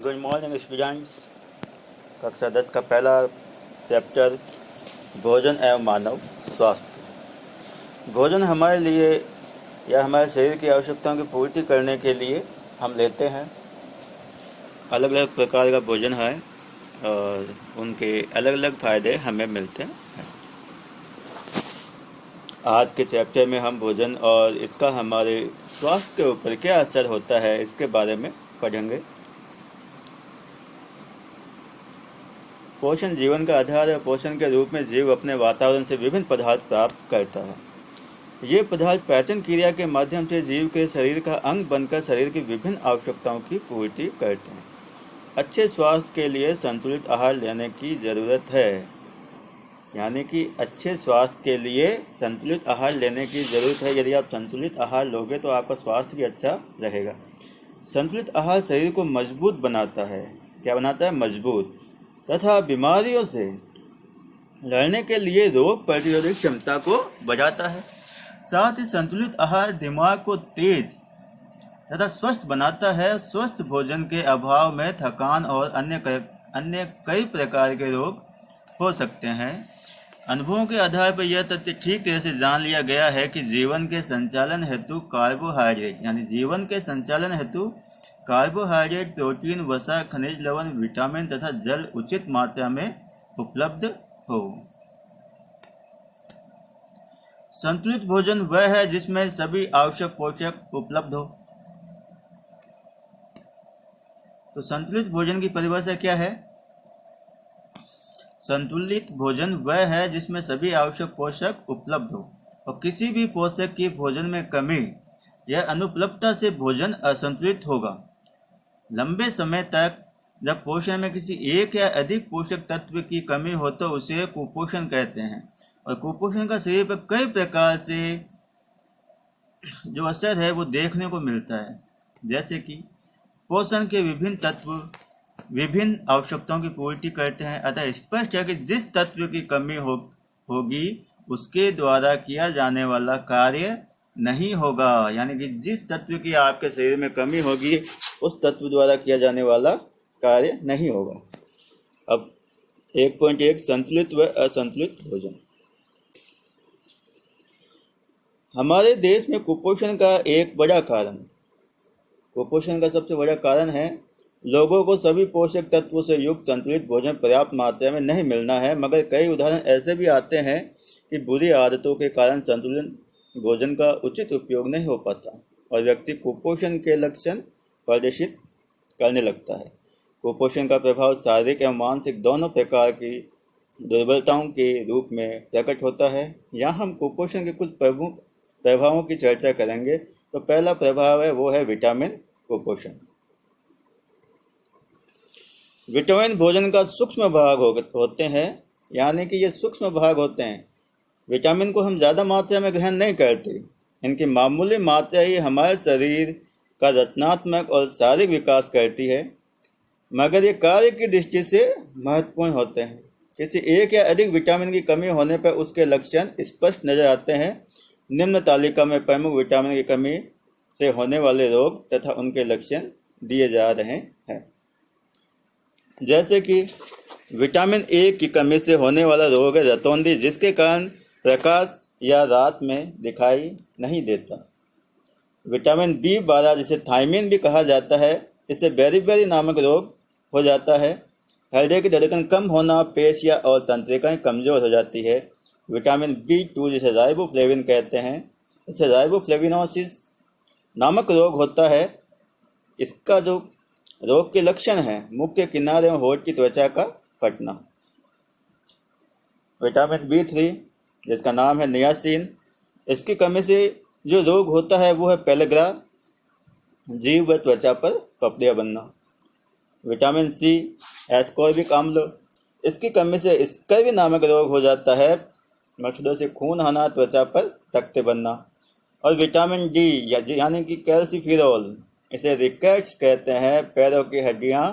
Good morning students. कक्षा 10 का पहला चैप्टर भोजन एवं मानव स्वास्थ्य। भोजन हमारे लिए या हमारे शरीर की आवश्यकताओं की पूर्ति करने के लिए हम लेते हैं। अलग अलग प्रकार का भोजन है और उनके अलग अलग फ़ायदे हमें मिलते हैं। आज के चैप्टर में हम भोजन और इसका हमारे स्वास्थ्य के ऊपर क्या असर होता है इसके बारे में पढ़ेंगे। पोषण जीवन का आधार है। पोषण के रूप में जीव अपने वातावरण से विभिन्न पदार्थ प्राप्त करता है। ये पदार्थ पाचन क्रिया के माध्यम से जीव के शरीर का अंग बनकर शरीर की विभिन्न आवश्यकताओं की पूर्ति करते हैं। अच्छे स्वास्थ्य के लिए संतुलित आहार लेने की जरूरत है। यानी कि अच्छे स्वास्थ्य के लिए संतुलित आहार लेने की जरूरत है। यदि आप संतुलित आहार लोगे तो आपका स्वास्थ्य भी अच्छा रहेगा। संतुलित आहार शरीर को मजबूत बनाता है। क्या बनाता है? मजबूत, तथा बीमारियों से लड़ने के लिए रोग प्रतिरोधक क्षमता को बढ़ाता है। साथ ही संतुलित आहार दिमाग को तेज तथा स्वस्थ बनाता है। स्वस्थ भोजन के अभाव में थकान और अन्य कई प्रकार के रोग हो सकते हैं। अनुभवों के आधार पर यह तथ्य ठीक तरह से जान लिया गया है कि जीवन के संचालन हेतु कार्बोहाइड्रेट, प्रोटीन, वसा, खनिज लवण, विटामिन तथा जल उचित मात्रा में उपलब्ध हो। संतुलित भोजन वह है जिसमें सभी आवश्यक पोषक उपलब्ध हो। तो संतुलित भोजन की परिभाषा क्या है? संतुलित भोजन वह है जिसमें सभी आवश्यक पोषक उपलब्ध हो और किसी भी पोषक की भोजन में कमी या अनुपलब्धता से भोजन असंतुलित होगा। लंबे समय तक जब पोषण में किसी एक या अधिक पोषक तत्व की कमी हो तो उसे कुपोषण कहते हैं। और कुपोषण का शरीर पर कई प्रकार से जो असर है वो देखने को मिलता है। जैसे कि पोषण के विभिन्न तत्व विभिन्न आवश्यकताओं की पूर्ति करते हैं। अतः स्पष्ट है कि जिस तत्व की कमी होगी उसके द्वारा किया जाने वाला कार्य नहीं होगा। यानी कि जिस तत्व की आपके शरीर में कमी होगी उस तत्व द्वारा किया जाने वाला कार्य नहीं होगा। अब 1.1 संतुलित व असंतुलित भोजन। हमारे देश में कुपोषण का सबसे बड़ा कारण है लोगों को सभी पोषक तत्वों से युक्त संतुलित भोजन पर्याप्त मात्रा में नहीं मिलना है। मगर कई उदाहरण ऐसे भी आते हैं कि बुरी आदतों के कारण संतुलित भोजन का उचित उपयोग नहीं हो पाता और व्यक्ति कुपोषण के लक्षण प्रदर्शित करने लगता है। कुपोषण का प्रभाव शारीरिक एवं मानसिक दोनों प्रकार की दुर्बलताओं के रूप में प्रकट होता है। यहाँ हम कुपोषण के कुछ प्रमुख प्रभावों की चर्चा करेंगे। तो पहला प्रभाव है वो है विटामिन कुपोषण। विटामिन भोजन का सूक्ष्म भाग होते हैं। यानी कि ये सूक्ष्म भाग होते हैं। विटामिन को हम ज़्यादा मात्रा में ग्रहण नहीं करते। इनकी मामूली मात्रा ही हमारे शरीर का रचनात्मक और शारीरिक विकास करती है, मगर ये कार्य की दृष्टि से महत्वपूर्ण होते हैं। किसी एक या अधिक विटामिन की कमी होने पर उसके लक्षण स्पष्ट नजर आते हैं। निम्न तालिका में प्रमुख विटामिन की कमी से होने वाले रोग तथा उनके लक्षण दिए जा रहे हैं। जैसे कि विटामिन ए की कमी से होने वाला रोग है रतौंधी, जिसके कारण प्रकाश या रात में दिखाई नहीं देता। विटामिन B12 जिसे थायमिन भी कहा जाता है, इससे बेरी नामक रोग हो जाता है। हृदय की धड़कन कम होना, पेशियां और तंत्रिकाएं कमजोर हो जाती है। विटामिन B2 जिसे राइबोफ्लेविन कहते हैं, इससे राइबोफ्लेविनोसिस नामक रोग होता है। इसका जो रोग के लक्षण है मुख के किनारे और होठ की त्वचा का फटना। विटामिन B3 जिसका नाम है नियासिन, इसकी कमी से जो रोग होता है वो है पेलग्रा, जीभ व त्वचा पर पपड़ियाँ बनना। विटामिन C एस्कॉर्बिक अम्ल, इसकी कमी से स्कर्वी नामक रोग हो जाता है। मच्छरों से खून आना, त्वचा पर सख्ते बनना। और विटामिन D यानी कि कैल्सीफिरोल, इसे रिकेट्स कहते हैं। पैरों की हड्डियां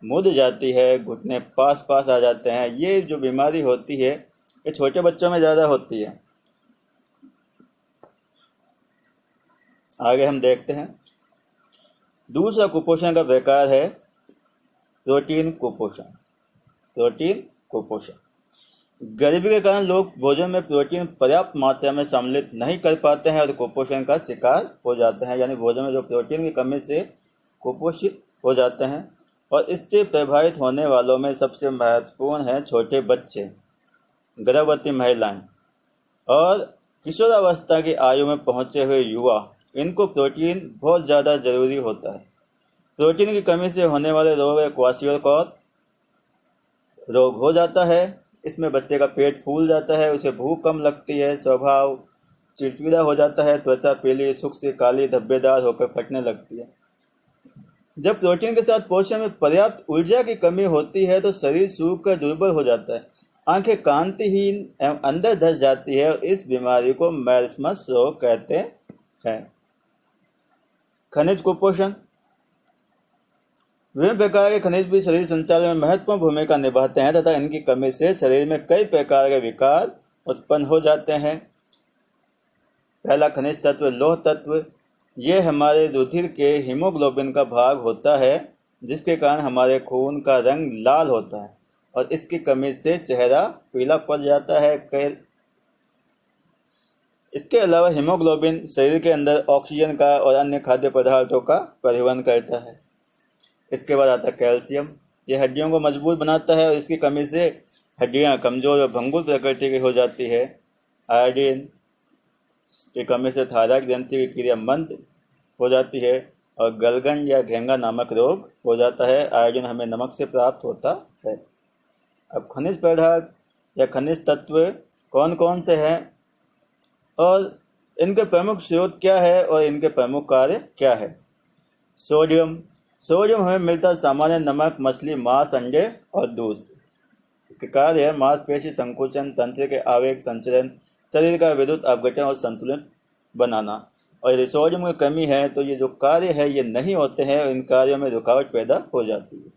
मुड़ जाती है, घुटने पास आ जाते हैं। ये जो बीमारी होती है ये छोटे बच्चों में ज़्यादा होती है। आगे हम देखते हैं। दूसरा कुपोषण का प्रकार है प्रोटीन कुपोषण। गरीबी के कारण लोग भोजन में प्रोटीन पर्याप्त मात्रा में सम्मिलित नहीं कर पाते हैं और कुपोषण का शिकार हो जाते हैं, यानी भोजन में जो प्रोटीन की कमी से कुपोषित हो जाते हैं। और इससे प्रभावित होने वालों में सबसे महत्वपूर्ण है छोटे बच्चे, गर्भवती महिलाएं और किशोरावस्था की आयु में पहुंचे हुए युवा। इनको प्रोटीन बहुत ज़्यादा जरूरी होता है। प्रोटीन की कमी से होने वाले रोग क्वाशियोकोर रोग हो जाता है। इसमें बच्चे का पेट फूल जाता है, उसे भूख कम लगती है, स्वभाव चिड़चिड़ा हो जाता है, त्वचा पीली, सूख से काली, धब्बेदार होकर फटने लगती है। जब प्रोटीन के साथ पोषण में पर्याप्त ऊर्जा की कमी होती है तो शरीर सूख कर दुर्बल हो जाता है, आंखें कांतिहीन एवं अंदर धंस जाती है और इस बीमारी को मैरस्मस रोग कहते हैं। खनिज कुपोषण। विभिन्न प्रकार के खनिज भी शरीर संचालन में महत्वपूर्ण भूमिका निभाते हैं तथा इनकी कमी से शरीर में कई प्रकार के विकार उत्पन्न हो जाते हैं। पहला खनिज तत्व लौह तत्व। ये हमारे रुधिर के हीमोग्लोबिन का भाग होता है, जिसके कारण हमारे खून का रंग लाल होता है और इसकी कमी से चेहरा पीला पड़ जाता है। इसके अलावा हीमोग्लोबिन शरीर के अंदर ऑक्सीजन का और अन्य खाद्य पदार्थों का परिवहन करता है। इसके बाद आता है कैल्शियम। यह हड्डियों को मजबूत बनाता है और इसकी कमी से हड्डियां कमजोर और भंगुर प्रकृति की हो जाती है। आयोडीन की कमी से थायराइड ग्रंथि की क्रिया मंद हो जाती है और गलगंड या घेंगा नामक रोग हो जाता है। आयोडीन हमें नमक से प्राप्त होता है। अब खनिज पदार्थ या खनिज तत्व कौन कौन से हैं और इनके प्रमुख स्रोत क्या है और इनके प्रमुख कार्य क्या है। सोडियम हमें मिलता है सामान्य नमक, मछली, मांस, अंडे और दूध से। इसके कार्य है मांसपेशी संकुचन, तंत्र के आवेग संचरण, शरीर का विद्युत अपघटन और संतुलन बनाना। और यदि सोडियम की कमी है तो ये जो कार्य है ये नहीं होते हैं और इन कार्यों में रुकावट पैदा हो जाती है।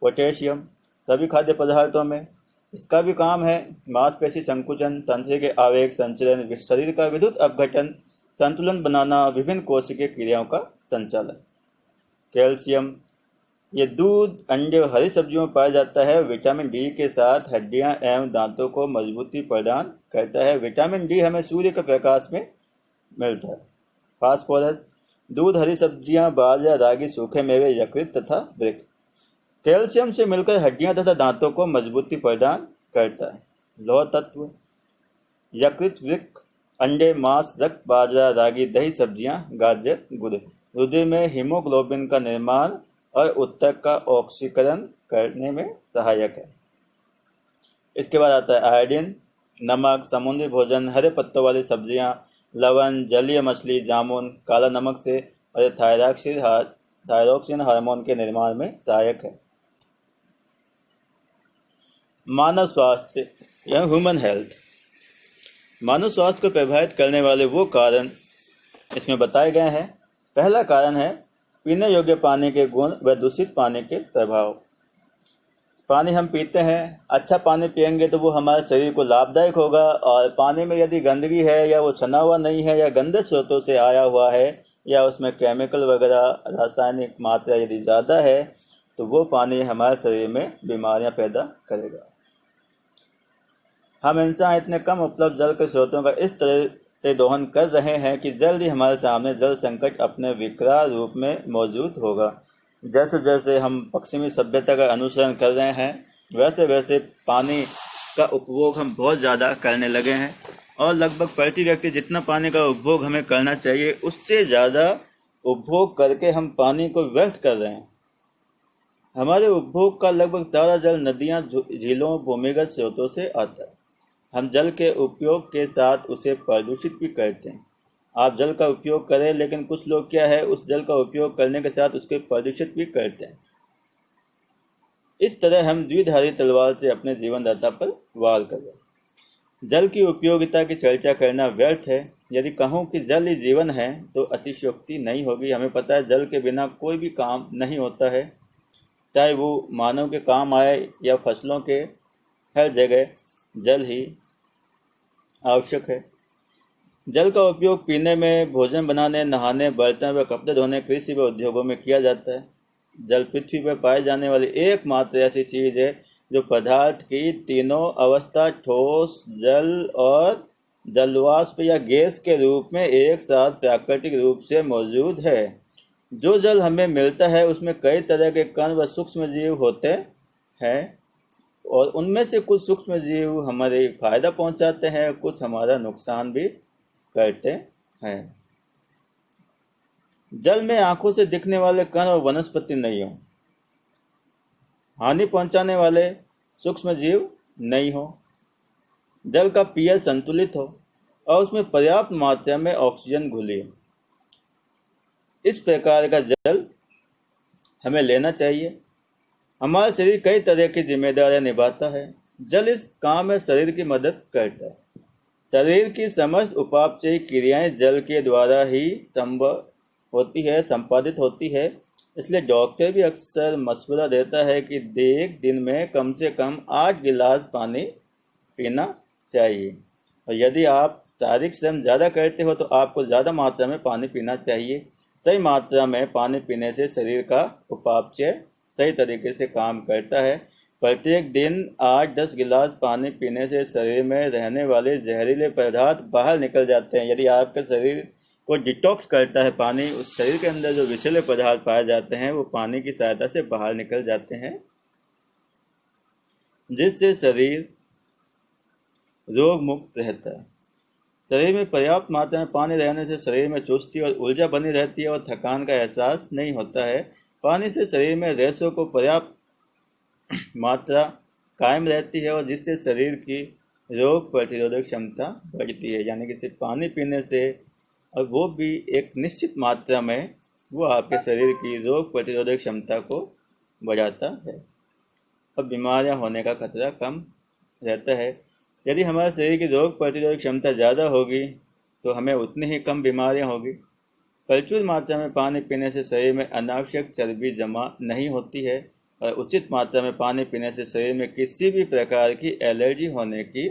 पोटेशियम सभी खाद्य पदार्थों में, इसका भी काम है मांसपेशी संकुचन, तंत्र के आवेग संचरण, शरीर का विद्युत अपघटन, संतुलन बनाना, विभिन्न कोशिकीय क्रियाओं का संचालन। कैल्शियम ये दूध, अंडे और हरी सब्जियों में पाया जाता है। विटामिन डी के साथ हड्डियां एवं दांतों को मजबूती प्रदान करता है। विटामिन डी हमें सूर्य के प्रकाश में मिलता है। फास्फोरस दूध, हरी सब्जियां, बाजरा, रागी, सूखे मेवे, यकृत तथा वृक्क। कैल्शियम से मिलकर हड्डियां तथा दांतों को मजबूती प्रदान करता है। लौह तत्व यकृत, वृक्क, अंडे, मांस, रक्त, बाजरा, रागी, दही, सब्जियां, गाजर, गुड़। रुधिर में हीमोग्लोबिन का निर्माण और ऊतक का ऑक्सीकरण करने में सहायक है। इसके बाद आता है आयोडीन। नमक, समुद्री भोजन, हरे पत्तों वाली सब्जियां, लवण, जलीय मछली, जामुन, काला नमक से और थायरॉक्सिन हार्मोन के निर्माण में सहायक है। मानव स्वास्थ्य या ह्यूमन हेल्थ। मानव स्वास्थ्य को प्रभावित करने वाले वो कारण इसमें बताए गए हैं। पहला कारण है पीने योग्य पानी के गुण व दूषित पानी के प्रभाव। पानी हम पीते हैं, अच्छा पानी पिएंगे तो वो हमारे शरीर को लाभदायक होगा, और पानी में यदि गंदगी है या वो छना हुआ नहीं है या गंदे स्रोतों से आया हुआ है या उसमें केमिकल वगैरह रासायनिक मात्रा यदि ज़्यादा है तो वो पानी हमारे शरीर में बीमारियां पैदा करेगा। हम इंसान इतने कम उपलब्ध जल के स्रोतों का इस तरह से दोहन कर रहे हैं कि जल्द ही हमारे सामने जल संकट अपने विकराल रूप में मौजूद होगा। जैसे जैसे हम पश्चिमी सभ्यता का अनुसरण कर रहे हैं वैसे वैसे पानी का उपभोग हम बहुत ज़्यादा करने लगे हैं और लगभग प्रति व्यक्ति जितना पानी का उपभोग हमें करना चाहिए उससे ज़्यादा उपभोग करके हम पानी को व्यर्थ कर रहे हैं। हमारे उपभोग का लगभग सारा जल नदियाँ, झीलों, भूमिगत स्रोतों से आता है। हम जल के उपयोग के साथ उसे प्रदूषित भी करते हैं। आप जल का उपयोग करें, लेकिन कुछ लोग क्या है उस जल का उपयोग करने के साथ उसके प्रदूषित भी करते हैं। इस तरह हम द्विधारी तलवार से अपने जीवनदाता पर वार कर रहे हैं। जल की उपयोगिता की चर्चा करना व्यर्थ है। यदि कहूँ कि जल ही जीवन है तो अतिशयोक्ति नहीं होगी। हमें पता है जल के बिना कोई भी काम नहीं होता है, चाहे वो मानव के काम आए या फसलों के, हर जगह जल ही आवश्यक है। जल का उपयोग पीने में, भोजन बनाने, नहाने, बर्तन व कपड़े धोने, कृषि व उद्योगों में किया जाता है। जल पृथ्वी पर पाए जाने वाली एकमात्र ऐसी चीज है जो पदार्थ की तीनों अवस्था ठोस, जल और जलवाष्प या गैस के रूप में एक साथ प्राकृतिक रूप से मौजूद है। जो जल हमें मिलता है उसमें कई तरह के कण व सूक्ष्म जीव होते हैं और उनमें से कुछ सूक्ष्म जीव हमारे फायदा पहुंचाते हैं, कुछ हमारा नुकसान भी करते हैं। जल में आंखों से दिखने वाले कण और वनस्पति नहीं हो, हानि पहुंचाने वाले सूक्ष्म जीव नहीं हो, जल का पीएच संतुलित हो और उसमें पर्याप्त मात्रा में ऑक्सीजन घुली हो। इस प्रकार का जल हमें लेना चाहिए। हमारा शरीर कई तरह की जिम्मेदारियां निभाता है। जल इस काम में शरीर की मदद करता है। शरीर की समस्त उपापचयी क्रियाएं जल के द्वारा ही संपादित होती है। इसलिए डॉक्टर भी अक्सर मशवरा देता है कि एक दिन में कम से कम 8 गिलास पानी पीना चाहिए और यदि आप शारीरिक श्रम ज़्यादा करते हो तो आपको ज़्यादा मात्रा में पानी पीना चाहिए। सही मात्रा में पानी पीने से शरीर का उपापचय सही तरीके से काम करता है। प्रत्येक दिन 8-10 गिलास पानी पीने से शरीर में रहने वाले जहरीले पदार्थ बाहर निकल जाते हैं। यदि आपके शरीर को डिटॉक्स करता है पानी, उस शरीर के अंदर जो विषैले पदार्थ पाए जाते हैं वो पानी की सहायता से बाहर निकल जाते हैं, जिससे शरीर रोग मुक्त रहता है। शरीर में पर्याप्त मात्रा में पानी रहने से शरीर में चुस्ती और ऊर्जा बनी रहती है और थकान का एहसास नहीं होता है। पानी से शरीर में रेशों को पर्याप्त मात्रा कायम रहती है और जिससे शरीर की रोग प्रतिरोधक क्षमता बढ़ती है। यानी कि सिर्फ पानी पीने से, और वो भी एक निश्चित मात्रा में, वो आपके शरीर की रोग प्रतिरोधक क्षमता को बढ़ाता है और बीमारियां होने का खतरा कम रहता है। यदि हमारे शरीर की रोग प्रतिरोधक क्षमता ज़्यादा होगी तो हमें उतनी ही कम बीमारियां होगी। प्रचुर मात्रा में पानी पीने से शरीर में अनावश्यक चर्बी जमा नहीं होती है और उचित मात्रा में पानी पीने से शरीर में किसी भी प्रकार की एलर्जी होने की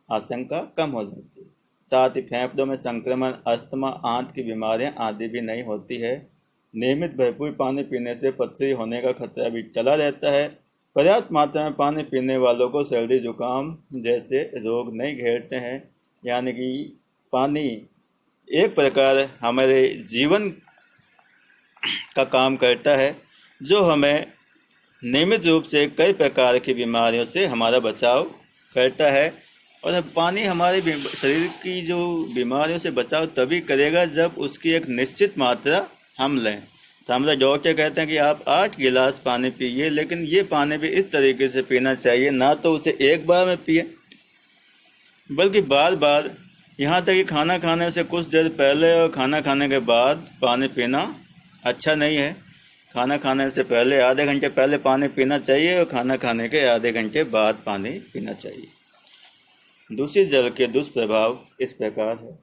आशंका कम हो जाती है। साथ ही फेफड़ों में संक्रमण, अस्थमा, आंत की बीमारियां आदि भी नहीं होती है। नियमित भरपूर पानी पीने से पथरी होने का खतरा भी टला रहता है। पर्याप्त मात्रा में पानी पीने वालों को सर्दी जुकाम जैसे रोग नहीं घेरते हैं। यानी कि पानी एक प्रकार हमारे जीवन का काम करता है जो हमें नियमित रूप से कई प्रकार की बीमारियों से हमारा बचाव करता है। और पानी हमारे शरीर की जो बीमारियों से बचाव तभी करेगा जब उसकी एक निश्चित मात्रा हम लें। तो हमारे डॉक्टर कहते हैं कि आप 8 गिलास पानी पिए, लेकिन ये पानी भी इस तरीके से पीना चाहिए, ना तो उसे एक बार में पिए बल्कि बार बार। यहाँ तक कि खाना खाने से कुछ देर पहले और खाना खाने के बाद पानी पीना अच्छा नहीं है। खाना खाने से पहले आधे घंटे पहले पानी पीना चाहिए और खाना खाने के आधे घंटे बाद पानी पीना चाहिए। दूषित जल के दुष्प्रभाव इस प्रकार है।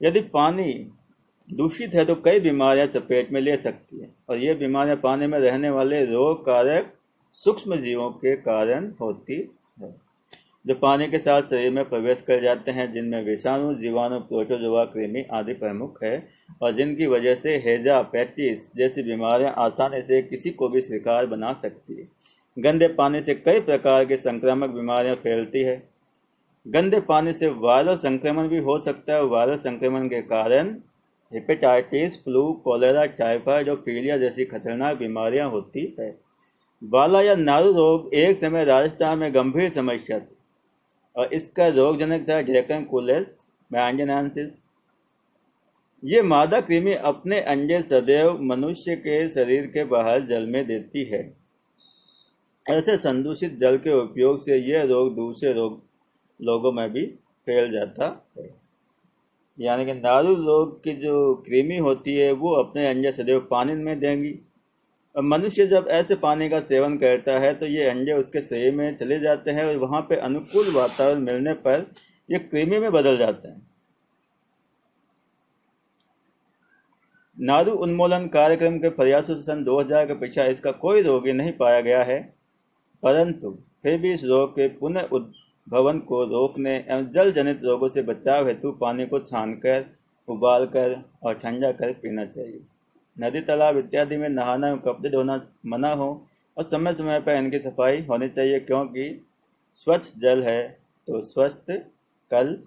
यदि पानी दूषित है तो कई बीमारियां चपेट में ले सकती है और ये बीमारियां पानी में रहने वाले रोग कारक सूक्ष्म जीवों के कारण होती है, जो पानी के साथ शरीर में प्रवेश कर जाते हैं, जिनमें विषाणु, जीवाणु, प्रोटोजोआ, कृमि आदि प्रमुख है और जिनकी वजह से हैजा, पैचिस जैसी बीमारियां आसानी से किसी को भी शिकार बना सकती है। गंदे पानी से कई प्रकार की संक्रामक बीमारियां फैलती है। गंदे पानी से वायरल संक्रमण भी हो सकता है। वायरल संक्रमण के कारण हेपेटाइटिस, फ्लू, कोलेरा, टाइफाइड और पीलिया जैसी खतरनाक बीमारियां होती है। बाला या नारू रोग एक समय राजस्थान में गंभीर समस्या थी और इसका रोगजनक था ड्रैकनकुलिस मैंजनान्सिस। ये मादा कृमि अपने अंडे सदैव मनुष्य के शरीर के बाहर जल में देती है। ऐसे संदूषित जल के उपयोग से यह रोग दूसरे लोगों में भी फैल जाता है। यानी कि नारू रोग की जो कृमि होती है वो अपने अंडे सदैव पानी में देंगी और मनुष्य जब ऐसे पानी का सेवन करता है तो ये अंडे उसके शरीर में चले जाते हैं और वहाँ पे अनुकूल वातावरण मिलने पर ये कृमि में बदल जाते हैं। नारू उन्मूलन कार्यक्रम के प्रयासों से सन 2000 के पीछे इसका कोई रोगी नहीं पाया गया है, परंतु फिर भी इस रोग के पुनः उद्भवन को रोकने एवं जल जनित रोगों से बचाव हेतु पानी को छानकर, उबालकर और ठंडा कर पीना चाहिए। नदी तालाब इत्यादि में नहाना एवं कपड़े धोना मना हो और समय समय पर इनकी सफाई होनी चाहिए, क्योंकि स्वच्छ जल है तो स्वस्थ कल